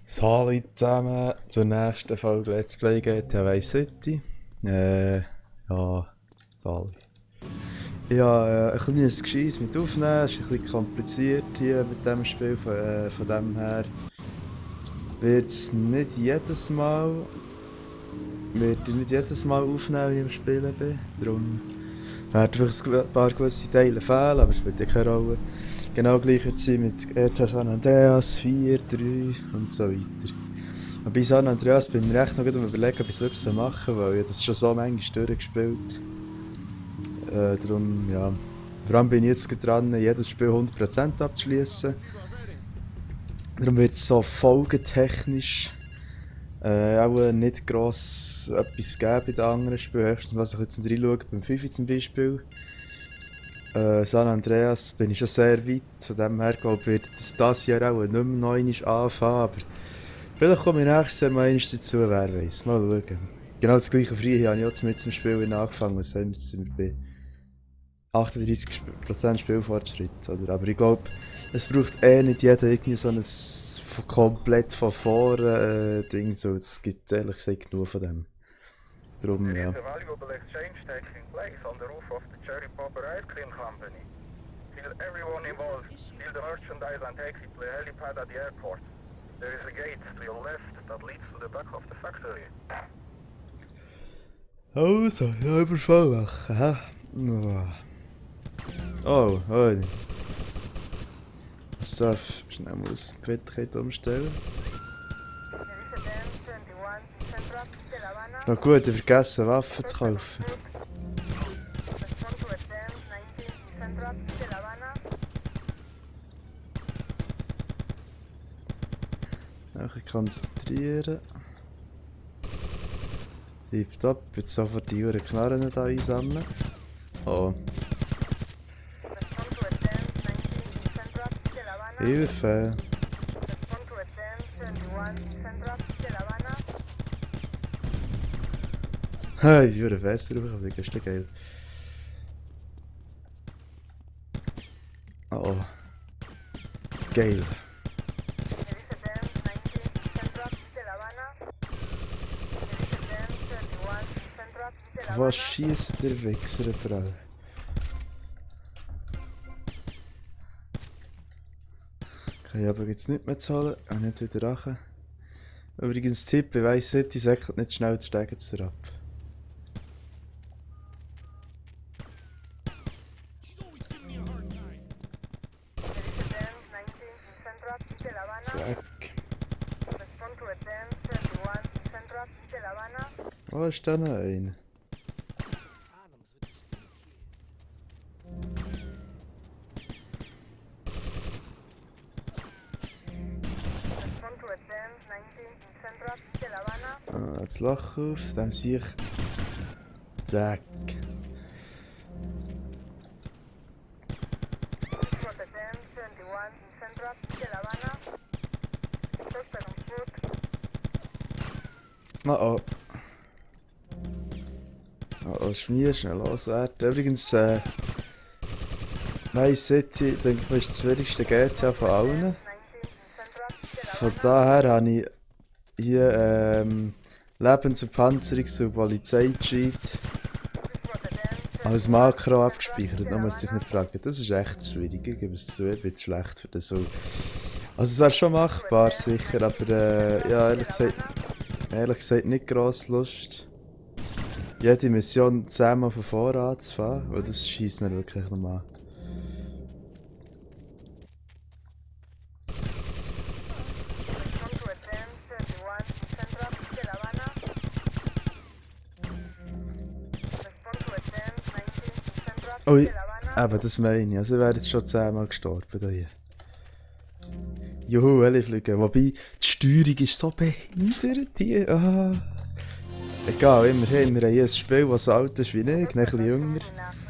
Hallo zusammen zur nächsten Folge Let's Play GTA Vice City. Ja, Sali. Ja, ein kleines Gescheiss mit aufnehmen, es ist ein bisschen kompliziert hier mit dem Spiel, von dem her wird es nicht jedes Mal, wird ich nicht jedes Mal aufnehmen, wenn ich am Spielen bin. Darum werden vielleicht ein paar gewisse Teile fehlen, aber es spielt ja keine Rolle. Genau gleich wird es sein mit GTA San Andreas 4, 3 und so weiter. Und bei San Andreas bin ich mir echt noch am überlegen, ob ich es wirklich so machen soll, weil ich das schon so manchmal durchgespielt. Darum, ja. Vor allem bin ich jetzt gerade dran, jedes Spiel 100% abzuschließen. Darum wird es so folgentechnisch auch nicht gross etwas geben bei den anderen Spielen. Höchstens was ich jetzt zum Reinschauen, beim 5 zum Beispiel. San Andreas bin ich schon sehr weit, von dem her glaube ich, wird es dieses Jahr auch nicht mehr neu anfangen, aber vielleicht komme ich nächstes Jahr mal einmal dazu, wer weiß. Mal schauen. Genau das gleiche Frühjahr habe ich auch mit dem Spiel angefangen, was haben wir jetzt sind wir bei 38% Spielfortschritt, oder? Aber ich glaube, es braucht nicht jeder irgendwie so ein komplett von vorne Ding, so, es gibt ehrlich gesagt genug von dem. Darum, ja. There is a valuable exchange taking place on the roof of the Cherry Popper Ice Cream Company. Feel everyone involved. Steal the merchandise and take it to the helipad at the airport. There is a gate to your left that leads to the back of the factory. Also, ja, Überfall machen, hä? Oh, oh. Ich darf schnell mal das Fettigkeit umstellen. Noch gut, ich vergessen Waffen zu kaufen. Nachher konzentrieren. Bleibt ab, jetzt sofort die Uhren Knarren hier einsammeln. Oh. Hilfe! Hey, die Uhren Fässer raufkommen, das ist ja geil. Oh. Geil. Was schießt der Wichser überall? Kann ich aber jetzt nicht mehr zahlen, auch nicht wieder rachen. Übrigens Tipp, ich weiss nicht, die säckelt nicht schnell die Stege ab. Zack. Oh, ist da noch einer? Ah, das Loch auf, dann sehe ich. Zack. Oh oh. Oh oh, Schmier, schnell loswerden. Übrigens, Vice City, denke ich, ist das schwierigste GTA von allen. Von daher habe ich hier Lebens- und Panzerungs- und Polizei-Cheat als Makro abgespeichert. Da muss ich nicht fragen. Das ist echt schwierig, ich gebe es zu, ich bin zu schlecht für das. Also es wäre schon machbar, sicher, aber ja, ehrlich gesagt nicht gross Lust, jede Mission 10 Mal von vorne anzufahren, weil das schießt nicht wirklich nochmal. Ui, eben, das meine ich. Also ich wäre jetzt schon 10 Mal gestorben hier. Juhu, Heli-Fliegen. Wobei, die Steuerung ist so behindert hier. Ah. Egal, immerhin, wir haben hier ein Spiel, das so alt ist wie ich, ein bisschen jünger.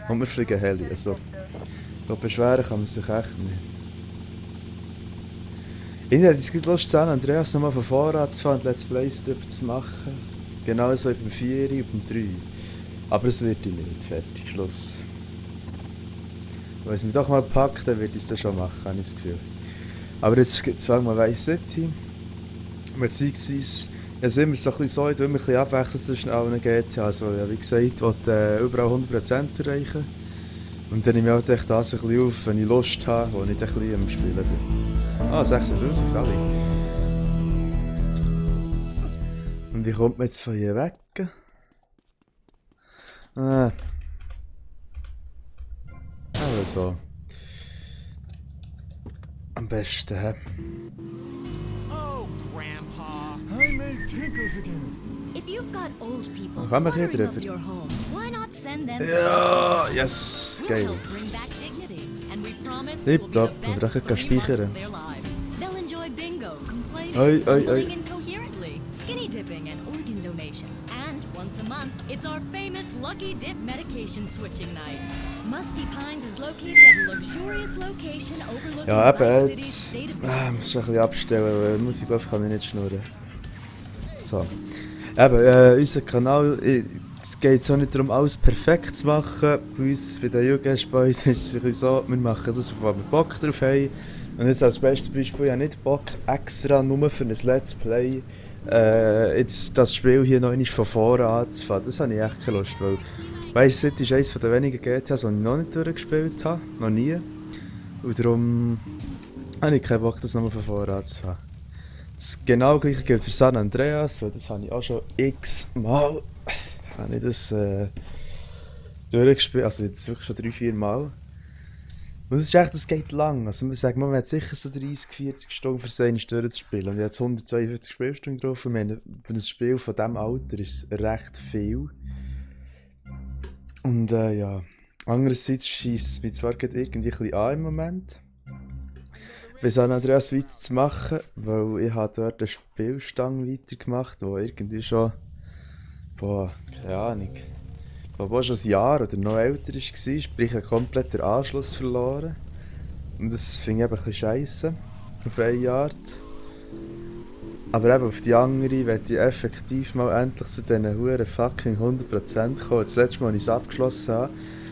Und wir fliegen Heli. Also, so beschweren kann man sich echt nicht. Ich hätte jetzt Lust, San Andreas nochmal von vorne zu fahren und Let's Plays darüber zu machen. Genauso wie beim 4 und beim 3. Aber es wird nicht. Fertig, Schluss. Wenn es mich doch mal packt, dann wird ich es dann schon machen, habe ich das Gefühl. Aber jetzt fangen wir Vice City. Beziehungsweise, es ist immer so ein bisschen so, ich will immer ein bisschen abwechseln zwischen allen GTA. Also, ja, wie gesagt, ich will überall 100% erreichen. Und dann nehme ich halt echt das ein bisschen auf, wenn ich Lust habe, wo ich ein bisschen am Spielen bin. Ah, 16'000, sorry. Und wie kommt man jetzt von hier weg? Also. Am besten, hä? Oh, Grandpa. I made tinkles again. If you've got old people Gaan we hier cluttering up drüber? your home, why not send them to Ja, us? yes, We'll geil. help bring back dignity, and we promise it will be Tipptopp, the und best dan ga ik 3 months speicheren. of their lives. They'll enjoy bingo, complaining, Oi, oi, oi. mumbling incoherently, skinny dipping, and organ donation. And once a month, it's our famous Lucky Dip medication switching night. Musty Pines is located at a luxurious location overlooking Ja, Vice eben City's jetzt. state of Muss ich ein bisschen abstellen, weil Musik auf kann ich nicht schnurren. So. Eben, unser Kanal, es geht so nicht darum, alles perfekt zu machen. Bei uns, bei den Jugendspielen, ist es ein bisschen so, wir machen das, wo wir Bock drauf haben. Und jetzt als bestes Beispiel, ich habe nicht Bock, extra nur für ein Let's Play jetzt das Spiel hier noch einmal von vorne anzufangen. Das habe ich echt keine Lust, weil Vice City ist eines der wenigen GTAs, die ich noch nicht durchgespielt habe. Noch nie. Und darum habe ich keinen Bock, das nochmal von vorne anzufangen. Das genau gleiche gilt für San Andreas, weil das habe ich auch schon x-mal habe ich das durchgespielt, also jetzt wirklich schon 3-4 Mal. Und das ist echt, das geht lang. Also man sagt, man hat sicher so 30-40 Stunden für seine durchzuspielen. Und ich habe jetzt 152 Spielstunden drauf. Und für ein Spiel von diesem Alter ist es recht viel. Und ja, andererseits scheisst es mich zwar gerade irgendwie ein bisschen an im Moment, bei San Andreas weiterzumachen, weil ich habe dort eine Spielstange weitergemacht, die irgendwie schon, keine Ahnung, ich glaube auch schon ein Jahr oder noch älter war, sprich einen kompletten Anschluss verloren. Und das finde ich eben ein bisschen scheisse, auf eine Art. Aber eben auf die andere möchte ich effektiv mal endlich zu diesen huren fucking 100% kommen. Das letzte Mal, als ich es abgeschlossen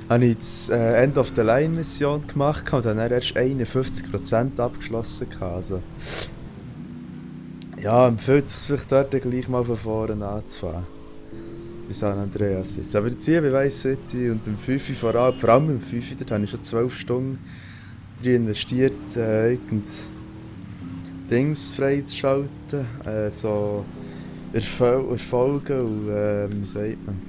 habe ich die End of the Line Mission gemacht und dann erst 51% abgeschlossen. Also, ja, empfiehlt es sich vielleicht dort gleich mal von vorne anzufangen. Bei San Andreas jetzt. Aber jetzt hier bei Vice City und beim 5 vor allem beim 5, dort habe ich schon 12 Stunden drin investiert, irgend Dings freizuschalten, so Erfolge und wie sagt man,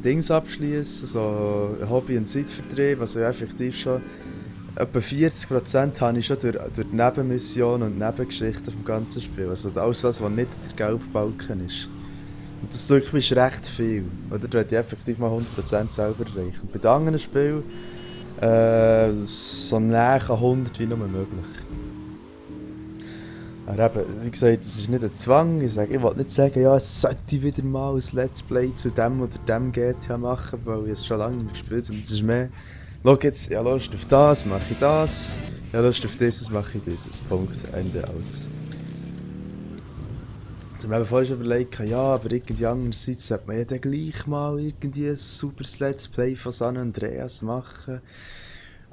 Dings abschließen, so Hobby- und Zeitvertrieb, also effektiv schon etwa 40% habe ich schon durch die Nebenmissionen und Nebengeschichten vom ganzen Spiel, also alles das, was nicht der gelbe Balken ist. Und das ist recht viel, oder? Da hätte ich effektiv mal 100% selber erreichen. Und bei den anderen Spielen so näher an 100 wie nur möglich. Aber eben, wie gesagt, es ist nicht ein Zwang. Ich wollte nicht sagen, ja, es sollte wieder mal ein Let's Play zu dem oder dem GTA machen, weil ich es schon lange nicht gespielt habe. Es ist mehr, schau jetzt, ich habe Lust auf das, mache ich das. Ich habe Lust auf dieses, mache ich dieses. Punkt, Ende aus. Ich habe mir vorhin schon überlegt, ja, aber irgendwie andererseits sollte man ja dann gleich mal irgendwie ein super Let's Play von San Andreas machen.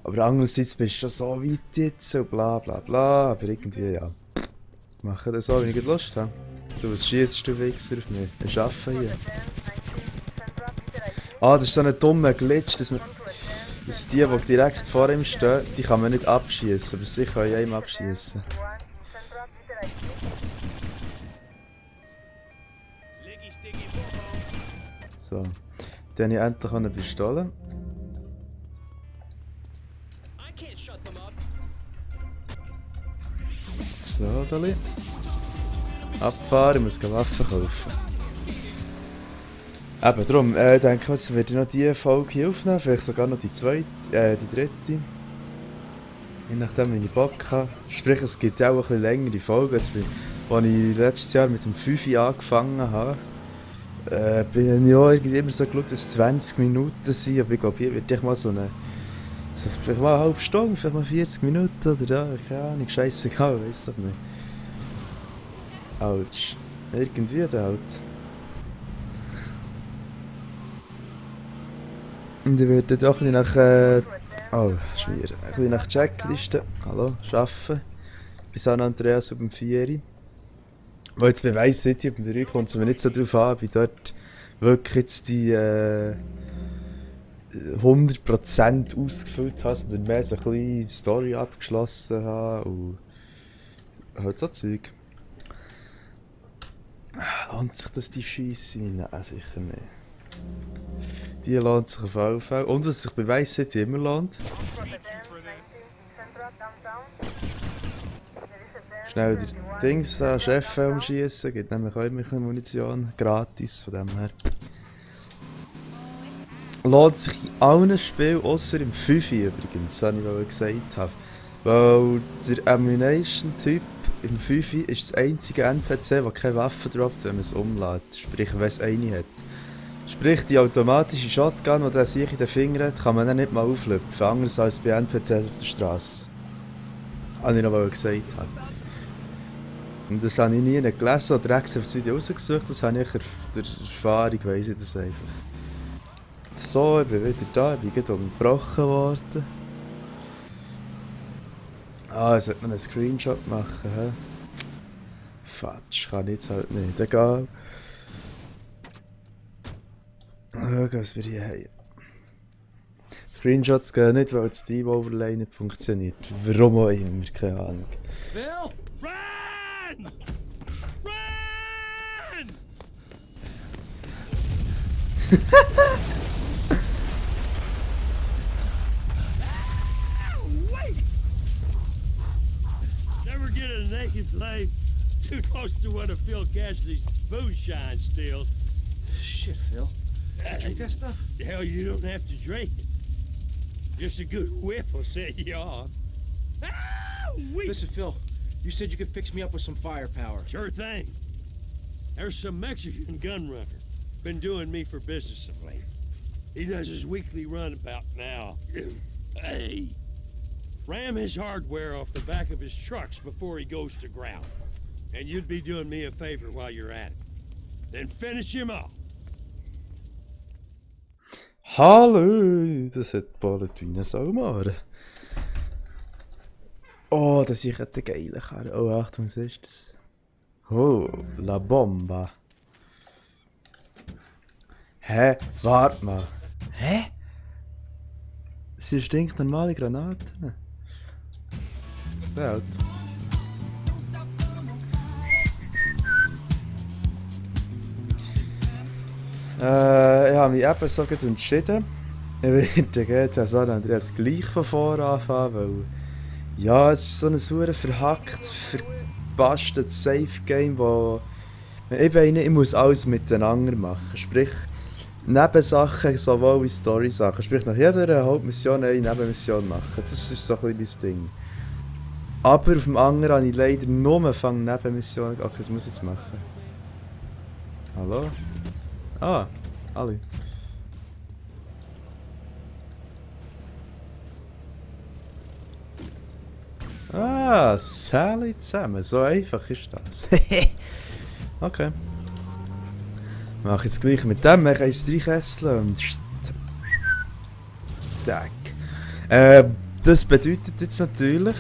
Aber andererseits bist du schon so weit jetzt und bla bla bla, aber irgendwie, ja. Ich mache das so, wenn ich Lust habe. Du, was schiessest du Wichser auf mich? Wir arbeiten hier. Ah, das ist so ein dummer Glitch, dass die direkt vor ihm stehen, die kann man nicht abschießen, aber sie können ja ihm abschießen. So, dann habe ich endlich eine Pistole. So, Dali. Abfahren, ich muss Waffen kaufen. Eben, darum, denke ich, jetzt werde ich noch diese Folge hier aufnehmen, vielleicht sogar noch die zweite, die dritte. Je nachdem, wie ich Bock habe. Sprich, es gibt auch ein bisschen längere Folgen. Als ich letztes Jahr mit dem 5 angefangen habe, bin ich auch immer so geschaut, dass es 20 Minuten sind, aber ich glaube, hier wird ich mal so vielleicht mal eine halbe Stunde, vielleicht mal 40 Minuten oder ja, keine Ahnung, scheissegal, weiss doch nicht. Autsch. Irgendwie der halt. Und ich werde doch ein bisschen nach, oh, schwierig, ein bisschen nach Checklisten, hallo, arbeiten. Bei San Andreas auf dem 4. Weil jetzt bei Vice City auf dem 3 kommt es mir nicht so drauf an, wie dort wirklich jetzt die 100% ausgefüllt hast und dann mehr so ein bisschen die Story abgeschlossen habe und halt so Zeug. Lohnt sich das die Scheisse? Nein, sicher nicht. Die lohnt sich auf jeden Fall. Und was sich bei Vice City immer lohnt. Schnell der Dings da, Cheffel schießen, gibt nämlich auch immer ein bisschen Munition. Gratis, von dem her. Lohnt sich in allen Spielen, außer im 5 übrigens, das wollte ich gesagt haben. Weil der Ammunition-Typ im 5 ist das einzige NPC, der keine Waffe droppt, wenn man es umlädt. Sprich, wenn es eine hat. Sprich, die automatische Shotgun, die er sich in den Fingern hat, kann man dann nicht mal auflöpfen. Anders als bei NPCs auf der Straße. Was ich noch gesagt habe. Und das habe ich nie gelesen oder extra auf das Video rausgesucht, das habe ich durch Erfahrung, weiss ich das einfach. So, ich bin wieder da, ich bin gerade unterbrochen worden. Ah, jetzt sollte man einen Screenshot machen, hä? Fatsch, kann ich jetzt halt nicht, egal. Schauen, was wir hier haben. Screenshots gehen nicht, weil das Steam Overlay nicht funktioniert. Warum auch immer, keine Ahnung. Phil, run! Run! Wait! Never get a naked flame too close to one of Phil Cassidy's moonshine stills. Shit, Phil. You drink that stuff? Hell, you don't have to drink it. Just a good whiff will set you off. Listen, Phil, you said you could fix me up with some firepower. Sure thing. There's some Mexican gun runner. Been doing me for business of late. He does his weekly run about now. Hey. Ram his hardware off the back of his trucks before he goes to ground. And you'd be doing me a favor while you're at it. Then finish him off. Hallo, das hat geballert wie ein Salmare. Oh, das ist eine geile Karre. Oh, Achtung, was ist das? Oh, La Bomba. Hä? Warte mal. Hä? Das sind stinknormale Granaten. Welt. Ich habe mich eben so gut entschieden. Ich werde GTA San Andreas gleich von vorne anfangen, weil ja, es ist so ein super verhackt, verbastetes Safe-Game, wo ich muss alles miteinander machen. Sprich, Nebensachen sowohl wie Story-Sachen. Sprich, nach jeder Hauptmission eine Nebenmission machen. Das ist so ein bisschen mein Ding. Aber auf dem anderen habe ich leider nur Nebenmissionen. Okay, das muss ich jetzt machen. Hallo? Ah, alle. Ah, Sally zusammen. So einfach ist das. Okay. Mach ich jetzt gleich mit dem. Ich kann es reinkesseln und... Tack. Das bedeutet jetzt natürlich...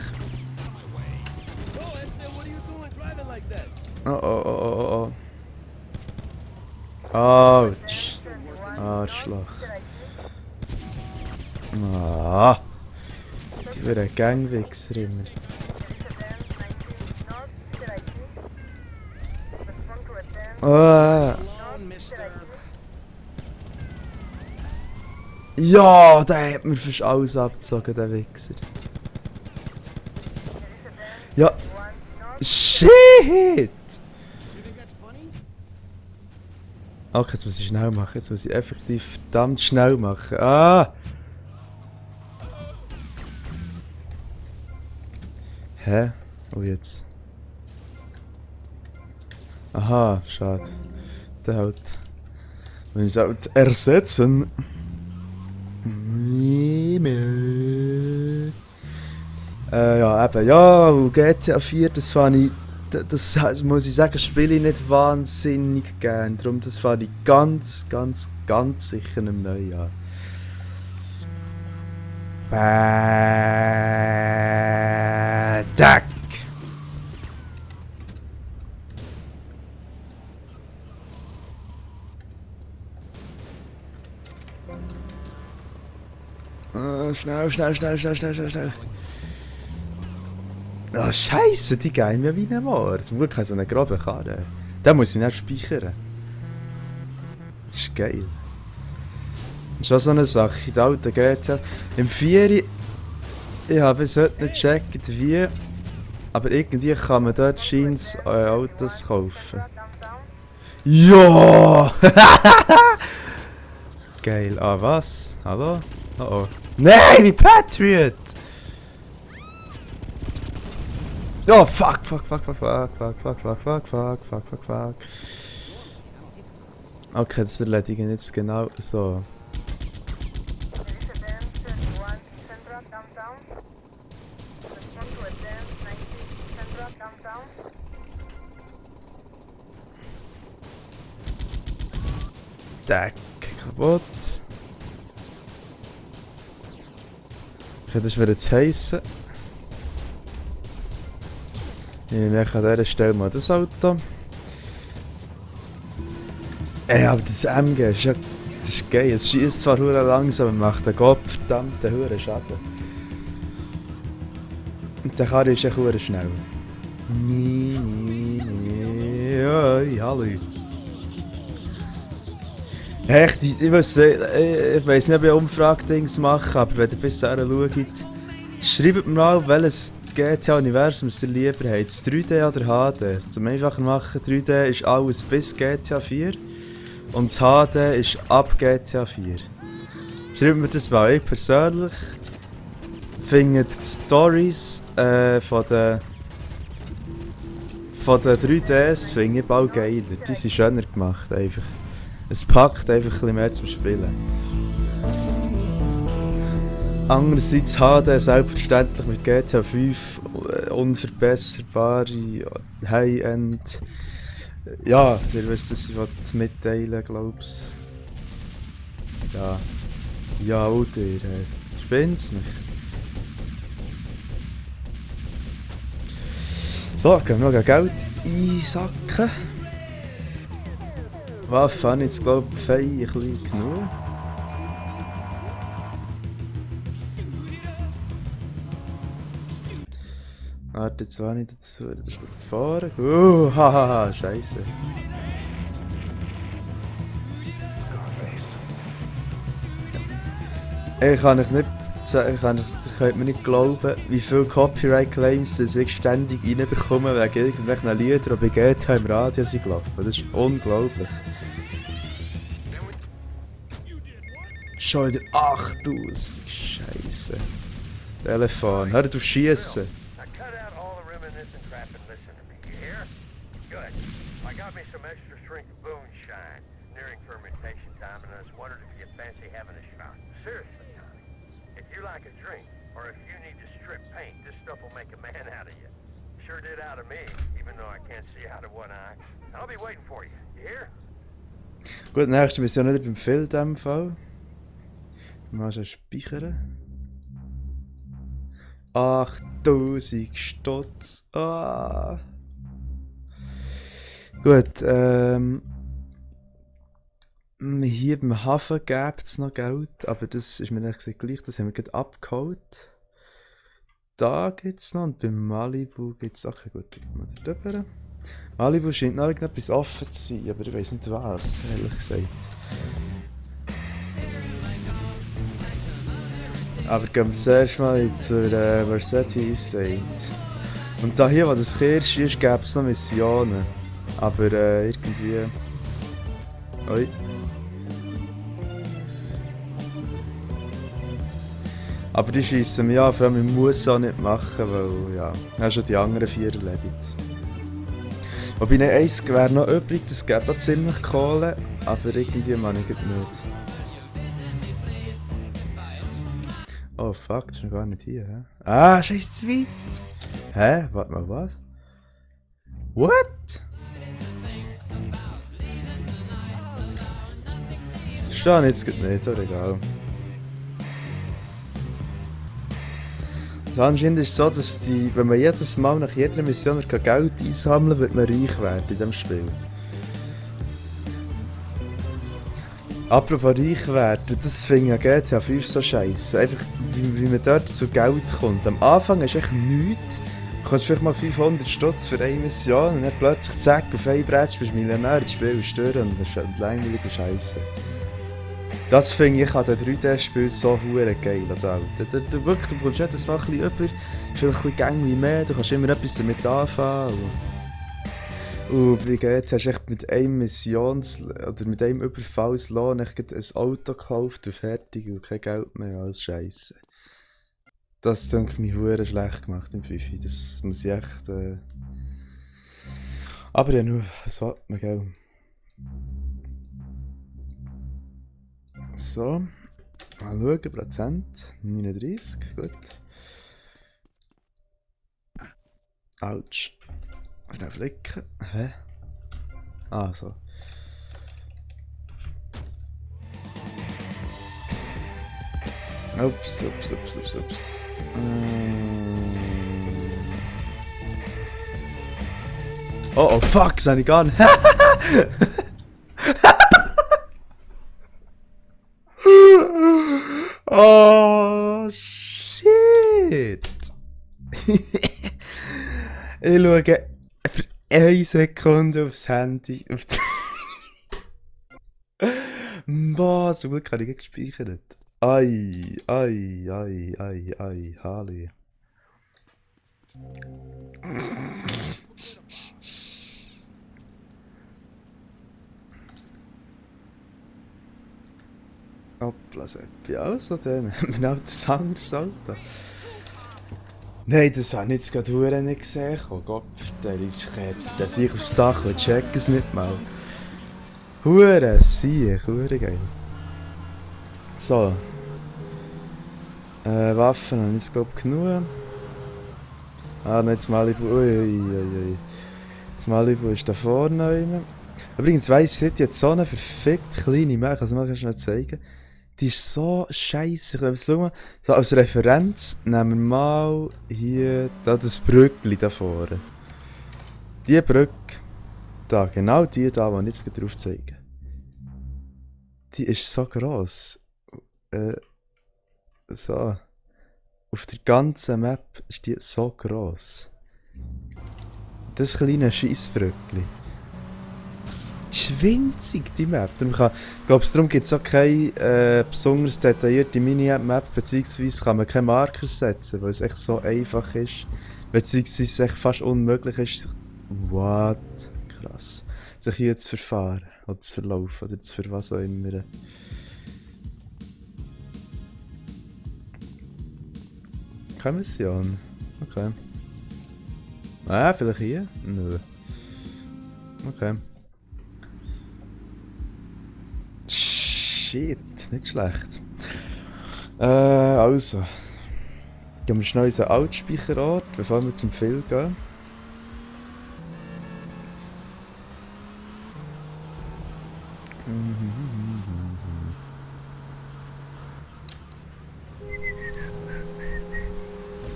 Oh, oh, oh, oh, oh. Autsch. Arschloch. Ah. Die wäre ein Gangwichser immer. Ah. Ja, der hat mir fast alles abgezogen, der Wichser. Ja. Shit! Okay, jetzt muss ich schnell machen. Jetzt muss ich effektiv verdammt schnell machen. Ah! Hä? Oh, jetzt. Aha, schade. Der halt. Wenn ich es halt ersetzen. Ja, eben, ja, und GTA 4, das fand ich, das muss ich sagen, spiele ich nicht wahnsinnig gern. Darum, das fand ich ganz sicher im Neujahr. Tack! Schnell. Ah, Scheiße, die gehen mir wie ein Mord. Zum Glück habe ich so eine grobe Karre. Den muss ich nicht speichern. Das ist geil. Das ist auch so eine Sache, in der alten GTA. Im 4. Ich habe bis heute nicht gecheckt, wie. Aber irgendwie kann man dort scheint's Autos kaufen. Ja! Geil. Ah, was? Hallo? Oh oh. Nein, wie Patriot! Oh, fuck. Okay, das erledigen jetzt genau so. Deck kaputt. Okay, das wird jetzt heissen. Ich nehme an dieser Stelle mal das Auto. Ey, aber das MG ist ja... Das ist geil. Es schießt zwar hure langsam und macht einen gottverdammten hure Schaden. Und der Karre ist echt hure schnell. Oi, hallo. Echt, ich weiss nicht, ob ich Umfragedings mache, aber wenn ihr bis dahin schaut, schreibt mir mal, welches GTA-Universum ihr lieber habt. Das 3D oder HD? Zum einfacher machen, 3D ist alles bis GTA 4 und das HD ist ab GTA 4. Schreibt mir das mal. Ich persönlich finde die Storys von den 3Ds finde ich bald geiler. Die sind schöner gemacht einfach. Es packt einfach ein bisschen mehr zum Spielen. Andererseits HD selbstverständlich mit GTA 5 unverbesserbare High-End. Ja, ihr wisst, dass ich mitteilen, glaub's. Ja. Ja, und ihr, spinnt's nicht. So, gehen wir noch Geld einsacken. Waffen habe ich jetzt, glaube ich, ein bisschen genug. Warte, jetzt war ich dazu, das ist da vorne. Hahaha, scheiße. Ich kann euch nicht sagen, ihr könnt mir nicht glauben, wie viele Copyright-Claims ich ständig reinbekomme wegen irgendwelchen Liedern, die bei GTA im Radio sind gelaufen. Das ist unglaublich. Schon wieder 8000. Scheiße. Telefon, hör auf schießen. Gut, nächste Mission nicht beim Phil in diesem Fall. Mal schon speichern. 8000 Stutz. Ah. Gut, hier beim Hafen gibt es noch Geld, aber das ist mir nicht gleich, das haben wir gerade abgeholt. Da gibt es noch und beim Malibu gibt es auch okay, gut. Mal drüber. Malibu scheint noch irgendetwas offen zu sein, aber ich weiß nicht was, ehrlich gesagt. Aber gehen wir zuerst mal zur Versetti Estate. Und da hier, wo das Kirsch ist, gäbe es noch Missionen. Aber irgendwie... Oi. Aber die schiessen mich an, vor allem ich muss es auch nicht machen, weil ja, ich habe schon die anderen 4 erledigt. Wobei ne, eins wäre noch übrig, das gäbe auch ziemlich Kohle, aber irgendwie mag ich nicht. Oh fuck, das ist noch gar nicht hier, hä? Ah, scheiß zu weit! Hä? Warte mal, was? What? Verstehe ich jetzt nicht, oder egal. Also anscheinend ist es so, dass wenn man jedes Mal nach jeder Mission Geld einsammeln kann, wird man reich werden in diesem Spiel. Apropos reich werden, das finde ich an GTA 5 so scheiße. Einfach, wie man dort zu Geld kommt. Am Anfang ist echt nichts. Du kannst vielleicht mal 500 Stutz für eine Mission und dann plötzlich zack, auf einen Bretsch bist du Millionär, das Spiel ist durch und das ist halt langweilige Scheiße. Das finde ich an den 3D-Spielen so hure geil. Also, du bekommst jedes Mal ein bisschen über, vielleicht ein bisschen Gänge mehr, du kannst immer etwas damit anfangen. Und wie geht, hast du echt mit einem oder mit einem Überfallslohn ein Auto gekauft und fertig und kein Geld mehr, alles Scheiße. Das denke ich mich hure schlecht gemacht im Fifi. Das muss ich echt. Aber ja, nur, was will man, gell? So. Mal schauen, Prozent. 39, gut. Autsch. Schnell flicken. Hä? Ah, so. Ups. Oh, fuck, das habe ich gar nicht. Oh, shit. Ich schaue für 1 Sekunde aufs Handy. Boah, so gut habe ich gespeichert. Ai, Halli. Hoppla, Seppi, also dann haben wir auch das anderes Auto. Nein, das habe ich jetzt gerade nicht gesehen. Oh Gott, der ist jetzt, der sich aufs Dach und checkt es nicht mal. Hure Sieg, hure geil. So. Waffen habe ich jetzt glaube genug. Ah, nicht das Malibu. Ui. Das Malibu ist da vorne. Übrigens weiss ich, die hat so eine verfickt kleine Map, also mal schnell zeigen. Die ist so scheisse. Ich glaube, so als Referenz nehmen wir mal hier das Brückli da vorne. Die Brücke. Da, genau die da, die ich jetzt drauf zeige. Die ist so gross. So. Auf der ganzen Map ist die so gross. Das kleine Scheissbrückli. Die ist winzig, die Map. Ich glaube, darum gibt es auch keine besonders detaillierte Mini-Map, beziehungsweise kann man keine Marker setzen, weil es echt so einfach ist. Beziehungsweise es echt fast unmöglich ist. What? Krass. Sich hier zu verfahren, oder zu verlaufen, oder zu was auch immer. Keine Mission. Okay. Ah, vielleicht hier? Nö. Okay. Shit, nicht schlecht. Also. Gehen wir schnell in unseren Altspeicherort, bevor wir zum Film gehen.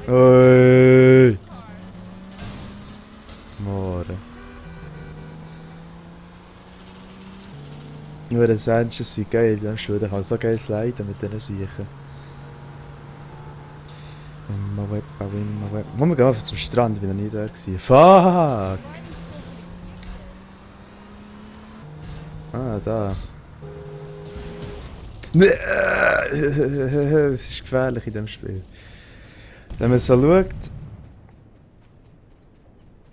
Oi! More. Nur die Sanchez sind geil, ja, schon. Ich kann so geil sliden mit diesen Siechen. Wollen wir gehen einfach zum Strand, ich bin noch nie da gewesen. Fuck! Ah, da. Es ist gefährlich in diesem Spiel. Wenn man so schaut...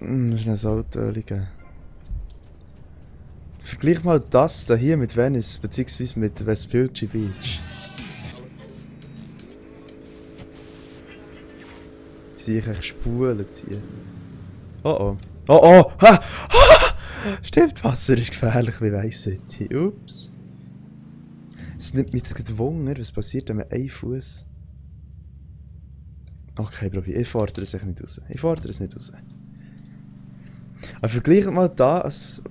ist ein Auto liegen. Vergleich mal das da hier mit Venice, beziehungsweise mit Vespucci Beach. Sehe ich echt spult hier. Oh! Ha! Stimmt, Wasser ist gefährlich wie Weiss City. Ups. Es nimmt mich jetzt gerade Wunder, was passiert, wenn man einen Fuß. Okay, probier. Ich fordere es nicht raus. Aber vergleicht mal da also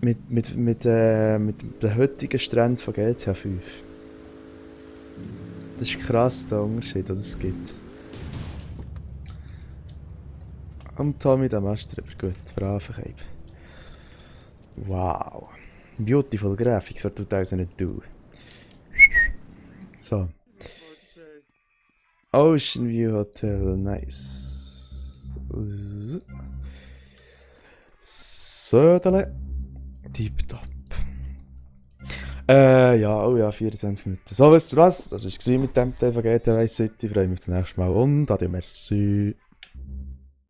mit den heutigen Stränden von GTA 5. Das ist krass, der Unterschied, den es gibt. Und Tommy, der Master, aber gut, brave Cape. Wow. Beautiful graphics for 2002. So. Ocean View Hotel, nice. Södele. Tipptopp. Ja, oh ja, 24 Minuten. So, weißt du was? Das war mit dem TV GTA Vice City. Freue mich aufs nächste Mal und adieu, merci.